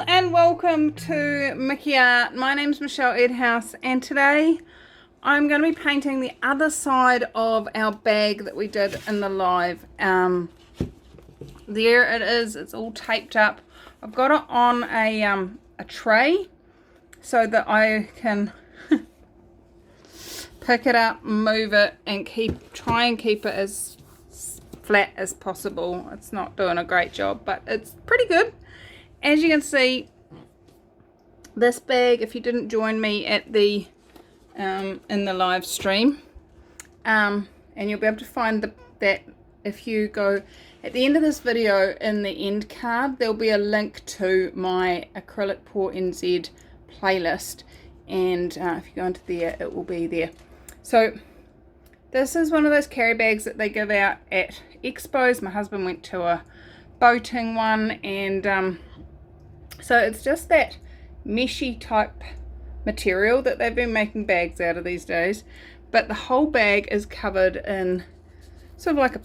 Hello and welcome to Mickey Art. My name's Michelle Edhouse and today I'm going to be painting the other side of our bag that we did in the live. There it is, it's all taped up. I've got it on a tray so that I can pick it up, move it and try and keep it as flat as possible. It's not doing a great job, but it's pretty good. As you can see, this bag, if you didn't join me at the in the live stream, and you'll be able to find that if you go at the end of this video, in the end card there'll be a link to my acrylic pour NZ playlist, and if you go into there it will be there. So this is one of those carry bags that they give out at expos. My husband went to a boating one, and so it's just that meshy type material that they've been making bags out of these days, but the whole bag is covered in sort of like a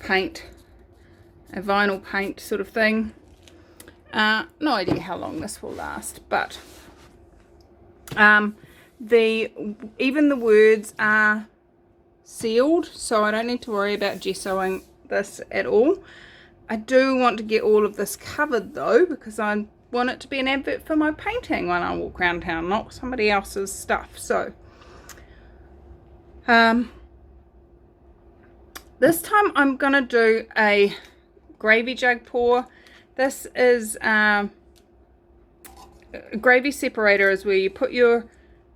vinyl paint sort of thing. No idea how long this will last, but even the words are sealed, so I don't need to worry about gessoing this at all. I do want to get all of this covered though, because I want it to be an advert for my painting when I walk around town, not somebody else's stuff. So this time I'm gonna do a gravy jug pour. This is a gravy separator, is where you put your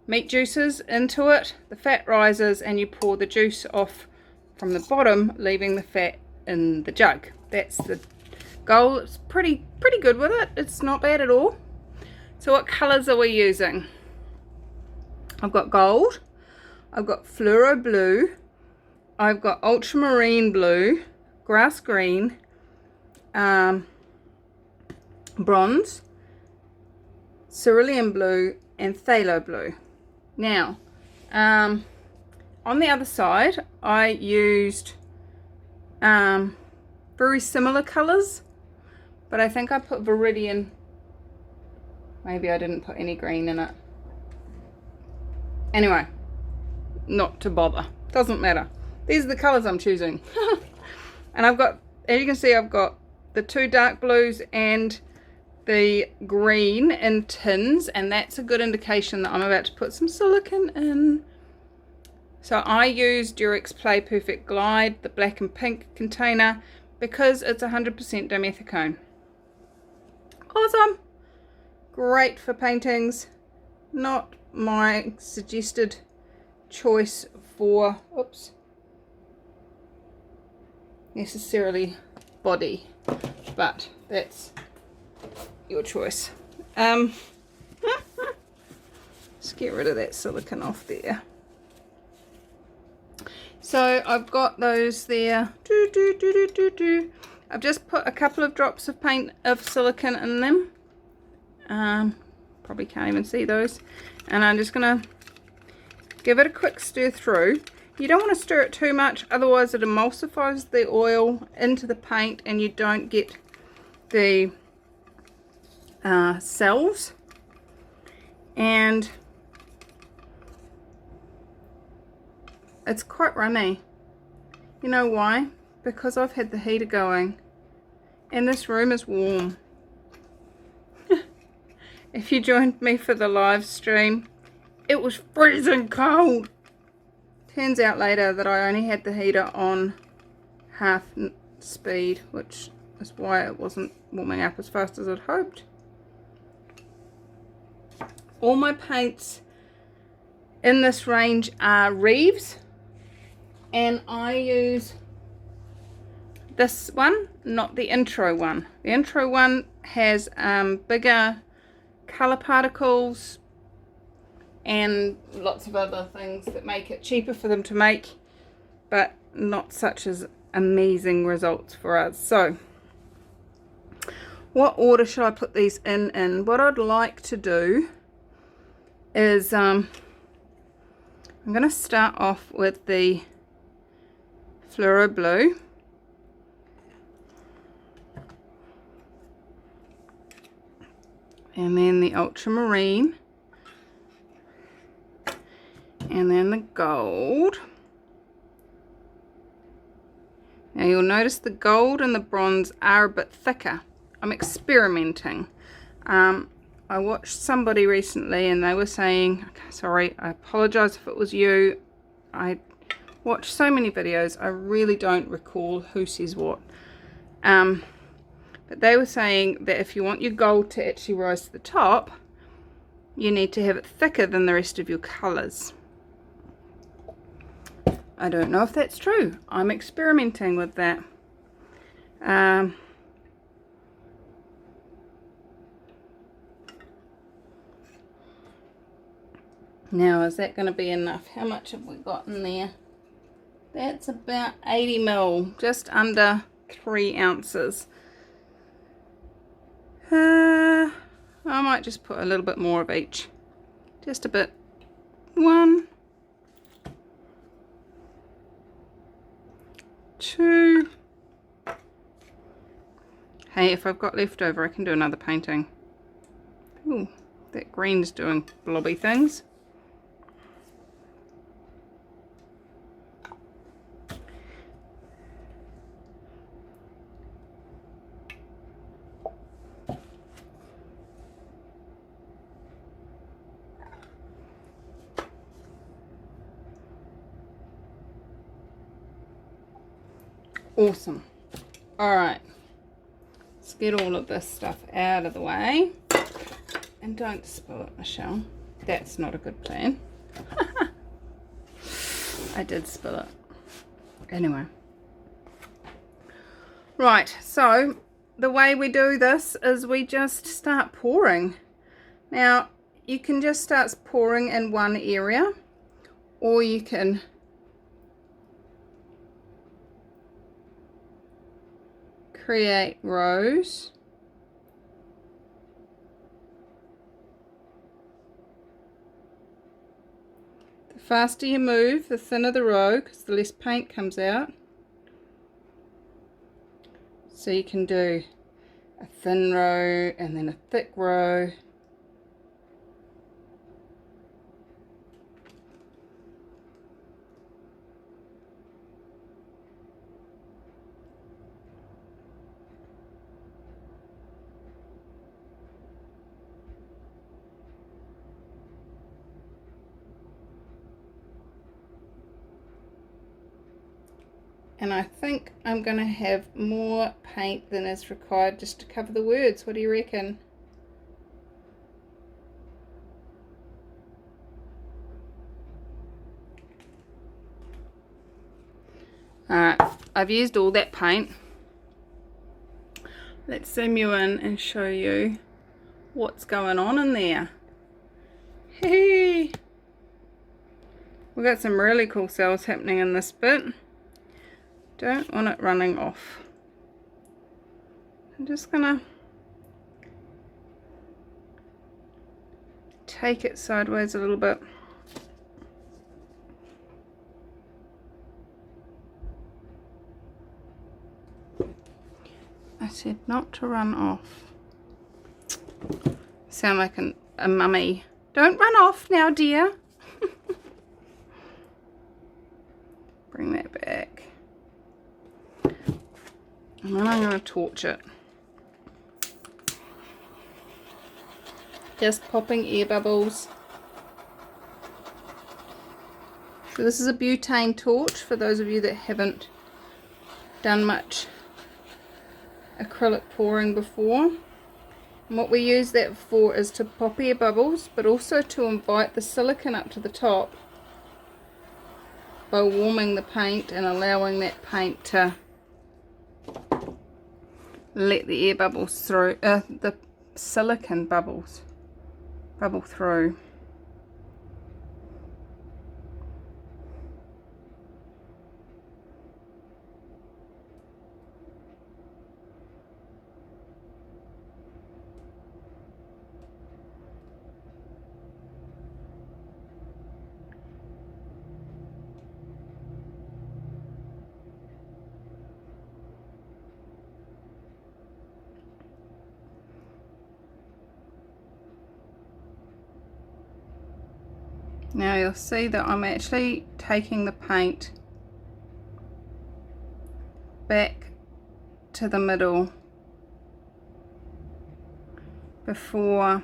meat juices into it, the fat rises, and you pour the juice off from the bottom, leaving the fat in the jug. That's the goal. It's pretty good with it. It's not bad at all. So what colors are we using? I've got gold, I've got fluoro blue, I've got ultramarine blue, grass green, bronze, cerulean blue, and phthalo blue. Now on the other side I used very similar colors, but I think I put Viridian. Maybe I didn't put any green in it. Anyway, not to bother, doesn't matter. These are the colors I'm choosing. And I've got, as you can see, I've got the two dark blues and the green in tins, and that's a good indication that I'm about to put some silicone in. So I used Durex Play Perfect Glide, the black and pink container, because it's 100% dimethicone. Awesome! Great for paintings. Not my suggested choice for, oops, necessarily body, but that's your choice. Let's get rid of that silicone off there. So I've got those there. I've just put a couple of drops of paint of silicone in them. Probably can't even see those. And I'm just going to give it a quick stir through. You don't want to stir it too much, otherwise it emulsifies the oil into the paint and you don't get the cells. And it's quite runny. You know why? Because I've had the heater going and this room is warm. If you joined me for the live stream, it was freezing cold. Turns out later that I only had the heater on half speed, which is why it wasn't warming up as fast as I'd hoped. All my paints in this range are Reeves, and I use this one, not the intro one. The intro one has bigger color particles and lots of other things that make it cheaper for them to make, but not such as amazing results for us. So what order should I put these in? What I'd like to do is I'm going to start off with the fluoro blue, and then the ultramarine, and then the gold. Now you'll notice the gold and the bronze are a bit thicker. I'm experimenting. I watched somebody recently and they were saying, sorry, I apologize if it was you. I watch so many videos, I really don't recall who says what. But they were saying that if you want your gold to actually rise to the top, you need to have it thicker than the rest of your colours. I don't know if that's true. I'm experimenting with that. Now, is that going to be enough? How much have we got in there? That's about 80 mil, just under 3 ounces. I might just put a little bit more of each. Just a bit. 1, 2. Hey, if I've got leftover, I can do another painting. Ooh, that green's doing blobby things. Awesome. Alright, let's get all of this stuff out of the way. And don't spill it, Michelle. That's not a good plan. I did spill it. Anyway. Right, so the way we do this is we just start pouring. Now, you can just start pouring in one area, or you can create rows. The faster you move, the thinner the row, because the less paint comes out. So you can do a thin row and then a thick row. And I think I'm going to have more paint than is required just to cover the words. What do you reckon? Alright, I've used all that paint. Let's zoom you in and show you what's going on in there. Hey! We've got some really cool cells happening in this bit. Don't want it running off. I'm just gonna take it sideways a little bit. I said not to run off. Sound like a mummy. Don't run off now, dear. Bring that back. And then I'm going to torch it. Just popping air bubbles. So this is a butane torch for those of you that haven't done much acrylic pouring before. And what we use that for is to pop air bubbles, but also to invite the silicone up to the top by warming the paint and allowing that paint to let the air bubbles through, the silicone bubble through. Now you'll see that I'm actually taking the paint back to the middle before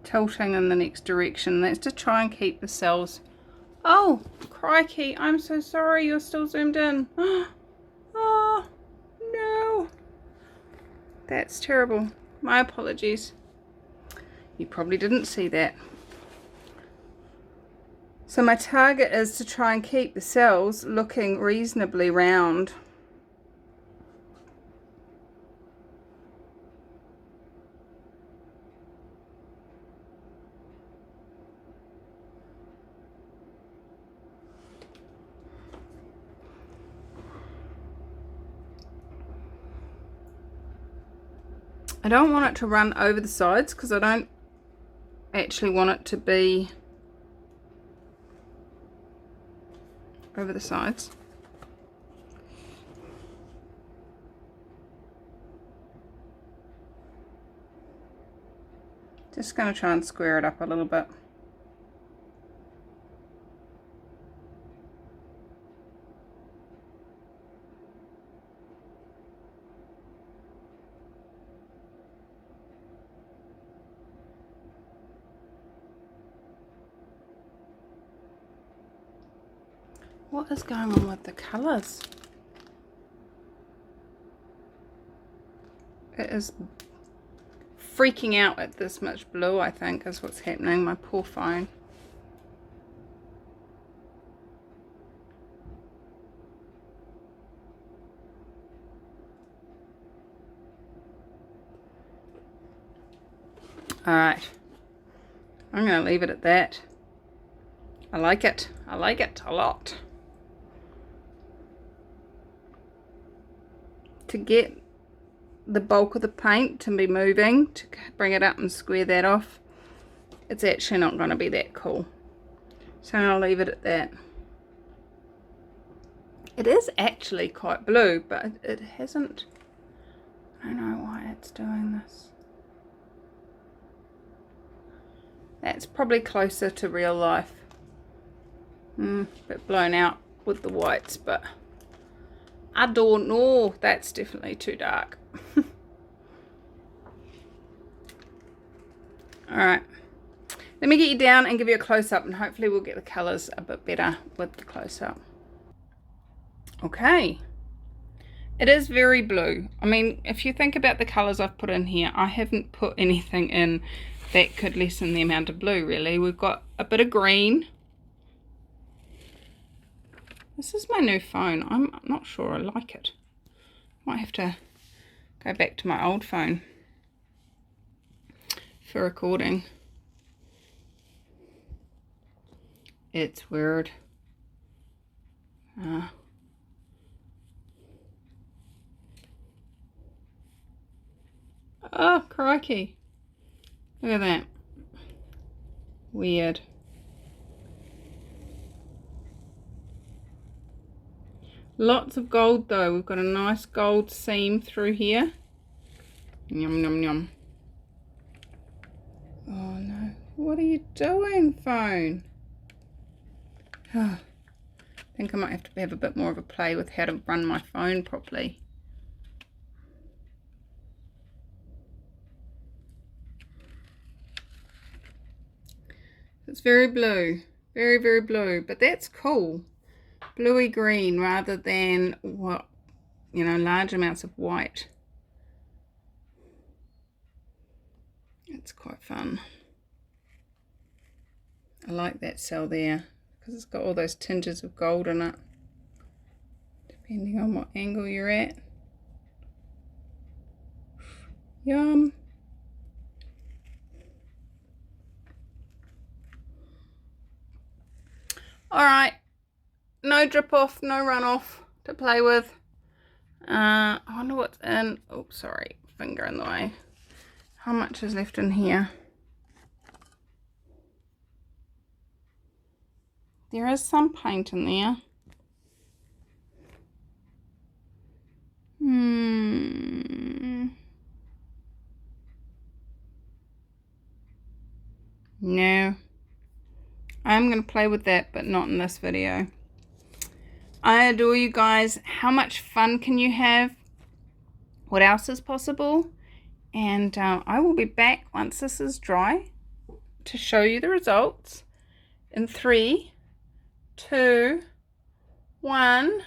tilting in the next direction. That's to try and keep the cells. Oh, crikey, I'm so sorry, you're still zoomed in. Oh, no. That's terrible. My apologies. You probably didn't see that. So my target is to try and keep the cells looking reasonably round. I don't want it to run over the sides because I don't actually want it to be over the sides. Just going to try and square it up a little bit. What is going on with the colours? It is freaking out at this much blue, I think, is what's happening. My poor phone. Alright. I'm going to leave it at that. I like it. I like it a lot. To get the bulk of the paint to be moving, to bring it up and square that off, it's actually not going to be that cool. So I'll leave it at that. It is actually quite blue, but it hasn't. I don't know why it's doing this. That's probably closer to real life. A bit blown out with the whites, but I don't know. That's definitely too dark. Alright. Let me get you down and give you a close-up, and hopefully we'll get the colours a bit better with the close-up. Okay. It is very blue. I mean, if you think about the colours I've put in here, I haven't put anything in that could lessen the amount of blue, really. We've got a bit of green. This is my new phone. I'm not sure I like it. Might have to go back to my old phone for recording. It's weird. Oh, crikey. Look at that. Weird. Lots of gold though. We've got a nice gold seam through here. Yum, yum, yum. Oh no. What are you doing, phone? I think I might have to have a bit more of a play with how to run my phone properly. It's very blue. Very, very blue. But that's cool. Bluey green rather than what, you know, large amounts of white. It's quite fun. I like that cell there because it's got all those tinges of gold in it, depending on what angle you're at. Yum. Alright, no drip off, no run off to play with. I wonder what's in. Oh, sorry, finger in the way. How much is left in here? There is some paint in there. I'm going to play with that, but not in this video. I adore you guys. How much fun can you have? What else is possible? And I will be back once this is dry to show you the results in 3, 2, 1.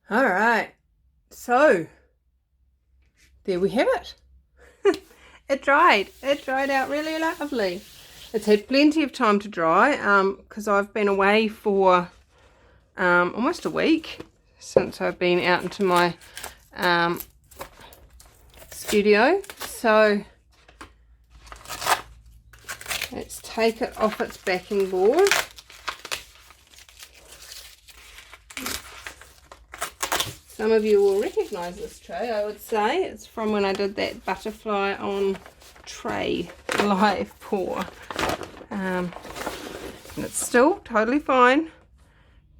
All right, so there we have it. It dried out really lovely. It's had plenty of time to dry because I've been away for almost a week since I've been out into my studio. So let's take it off its backing board. Some of you will recognise this tray, I would say. It's from when I did that butterfly on tray live pour. And it's still totally fine.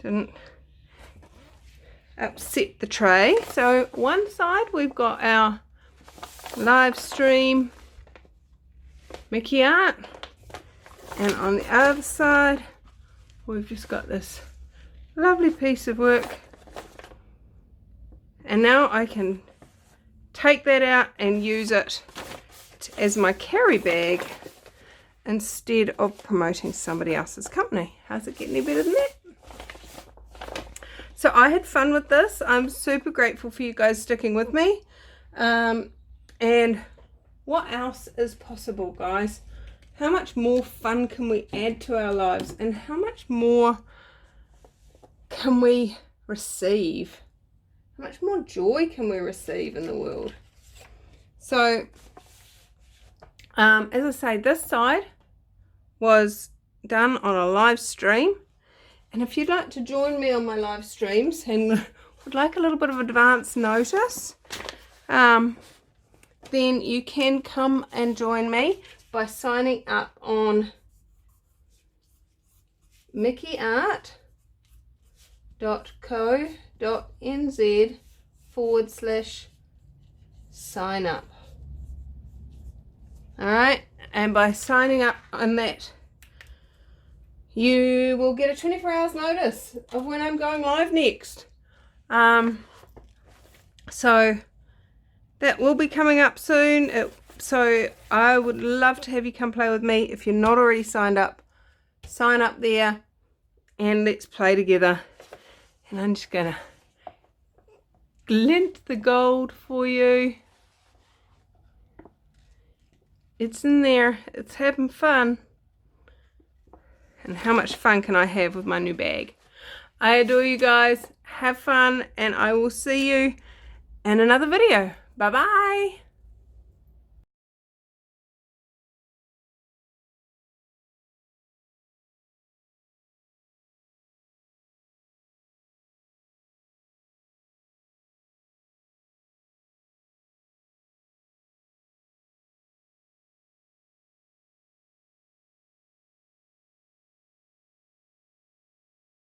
Didn't upset the tray. So one side we've got our live stream Mickey art. And on the other side we've just got this lovely piece of work. And now I can take that out and use it as my carry bag instead of promoting somebody else's company. How's it getting any better than that? So I had fun with this. I'm super grateful for you guys sticking with me. And what else is possible, guys? How much more fun can we add to our lives? And how much more can we receive? How much more joy can we receive in the world? So, as I say, this side was done on a live stream. And if you'd like to join me on my live streams and would like a little bit of advance notice, then you can come and join me by signing up on mickeyart.co.nz/sign up. Alright, and by signing up on that, you will get a 24 hours notice of when I'm going live next. So that will be coming up soon. So I would love to have you come play with me. If you're not already signed up, sign up there and let's play together. And I'm just gonna glint the gold for you. It's in there. It's having fun. And how much fun can I have with my new bag? I adore you guys. Have fun, and I will see you in another video. Bye bye.